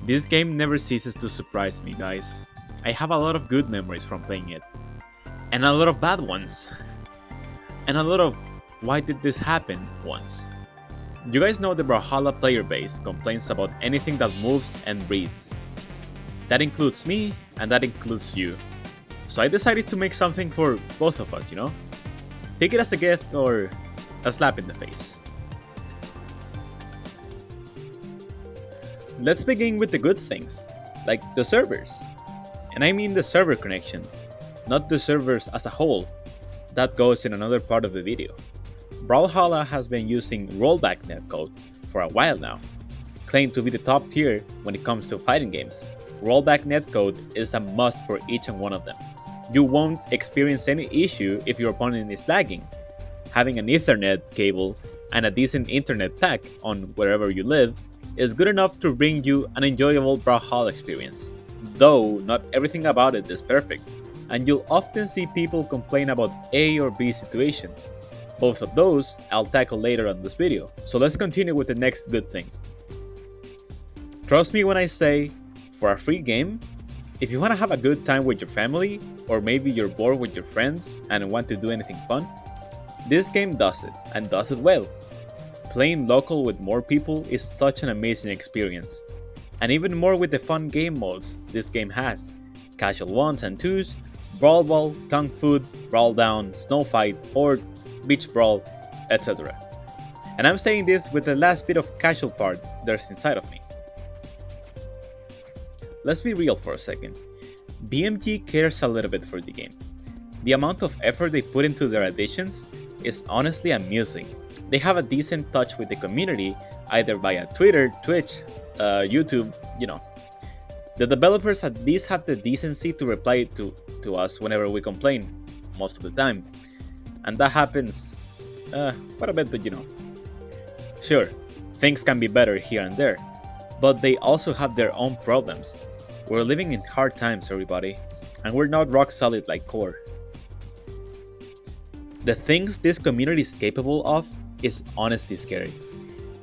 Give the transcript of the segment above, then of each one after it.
This game never ceases to surprise me, guys. I have a lot of good memories from playing it, and a lot of bad ones, and a lot of why did this happen ones. You guys know the Brawlhalla player base complains about anything that moves and breathes. That includes me, and that includes you. So I decided to make something for both of us, you know? Take it as a gift or a slap in the face. Let's begin with the good things, like the servers. And I mean the server connection, not the servers as a whole. That goes in another part of the video. Brawlhalla has been using rollback netcode for a while now, claimed to be the top tier when it comes to fighting games. Rollback netcode is a must for each and one of them. You won't experience any issue if your opponent is lagging. Having an Ethernet cable and a decent internet pack on wherever you live is good enough to bring you an enjoyable Brawlhalla experience. Though not everything about it is perfect, and you'll often see people complain about A or B situation. Both of those I'll tackle later on this video, so let's continue with the next good thing. Trust me when I say, for a free game, if you want to have a good time with your family, or maybe you're bored with your friends and want to do anything fun, this game does it, and does it well. Playing local with more people is such an amazing experience, and even more with the fun game modes this game has: casual 1s and 2s, Brawl Ball, Kung Fu, Brawl Down, Snow Fight, Horde, Beach Brawl, etc. And I'm saying this with the last bit of casual part there's inside of me. Let's be real for a second. BMG cares a little bit for the game. The amount of effort they put into their additions is honestly amusing. They have a decent touch with the community, either via Twitter, Twitch, YouTube, you know. The developers at least have the decency to reply to us whenever we complain, most of the time. And that happens quite a bit, but you know. Sure, things can be better here and there, but they also have their own problems. We're living in hard times, everybody, and we're not rock solid like core. The things this community is capable of is honestly scary.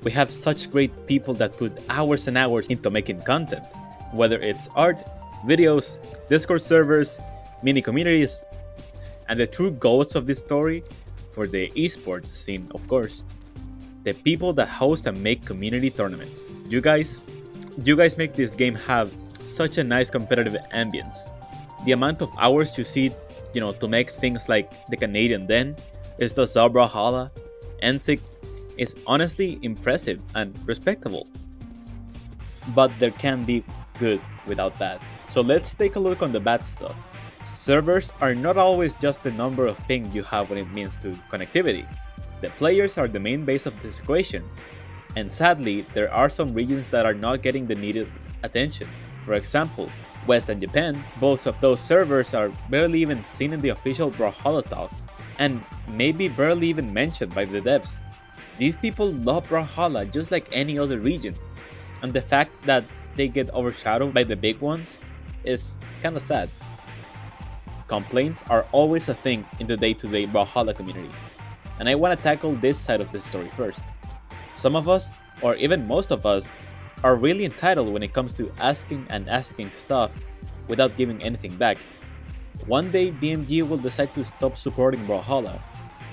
We have such great people that put hours and hours into making content, whether it's art, videos, Discord servers, mini communities, and the true goals of this story, for the esports scene of course, the people that host and make community tournaments. You guys make this game have such a nice competitive ambience. The amount of hours you see, to make things like the Canadian Den, is the Brawlhalla, NSIC, is honestly impressive and respectable. But there can be good without bad. So let's take a look on the bad stuff. Servers are not always just the number of ping you have when it means to connectivity. The players are the main base of this equation, and sadly there are some regions that are not getting the needed attention. For example, West and Japan, both of those servers are barely even seen in the official Brawlhalla talks, and maybe barely even mentioned by the devs. These people love Brawlhalla just like any other region, and the fact that they get overshadowed by the big ones is kinda sad. Complaints are always a thing in the day-to-day Brawlhalla community, and I wanna tackle this side of the story first. Some of us, or even most of us, are really entitled when it comes to asking stuff without giving anything back. One day BMG will decide to stop supporting Brawlhalla,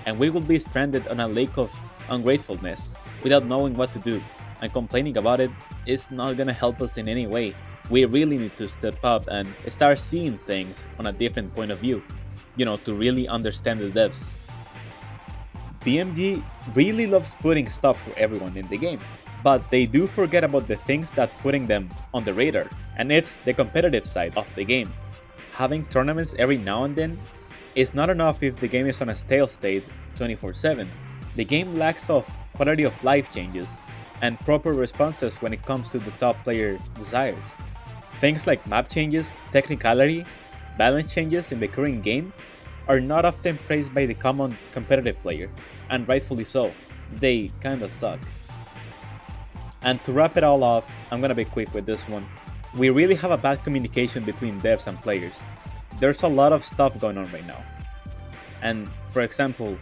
and we will be stranded on a lake of ungratefulness without knowing what to do, and complaining about it is not gonna help us in any way. We really need to step up and start seeing things on a different point of view, to really understand the devs. BMG really loves putting stuff for everyone in the game, but they do forget about the things that putting them on the radar, and it's the competitive side of the game. Having tournaments every now and then is not enough if the game is on a stale state 24/7. The game lacks of quality of life changes and proper responses when it comes to the top player desires. Things like map changes, technicality, balance changes in the current game are not often praised by the common competitive player, and rightfully so. They kinda suck. And to wrap it all off, I'm gonna be quick with this one. We really have a bad communication between devs and players. There's a lot of stuff going on right now. And for example,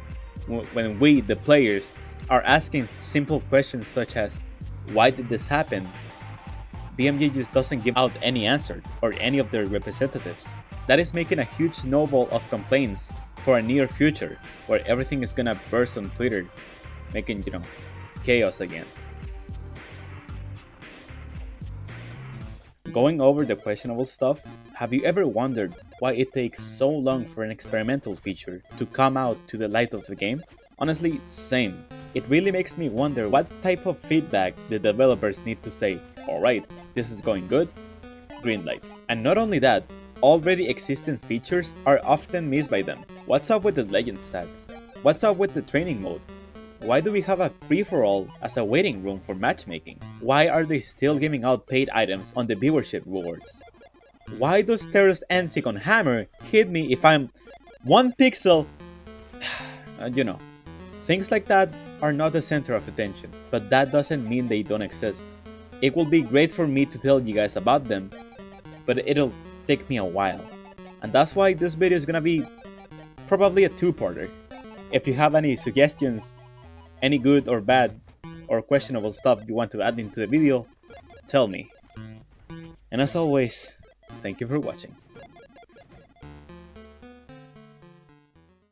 when we, the players, are asking simple questions such as, why did this happen? BMG just doesn't give out any answer, or any of their representatives. That is making a huge snowball of complaints for a near future, where everything is gonna burst on Twitter, making, chaos again. Going over the questionable stuff, have you ever wondered why it takes so long for an experimental feature to come out to the light of the game? Honestly, same. It really makes me wonder what type of feedback the developers need to say, alright, this is going good, green light. And not only that, already existing features are often missed by them. What's up with the legend stats? What's up with the training mode? Why do we have a free-for-all as a waiting room for matchmaking? Why are they still giving out paid items on the viewership rewards? Why does Terrorist NSYNC on Hammer hit me if I'm 1 pixel? Things like that are not the center of attention, but that doesn't mean they don't exist. It will be great for me to tell you guys about them, but it'll take me a while. And that's why this video is gonna be probably a two-parter. If you have any suggestions, any good or bad or questionable stuff you want to add into the video, tell me. And as always, thank you for watching.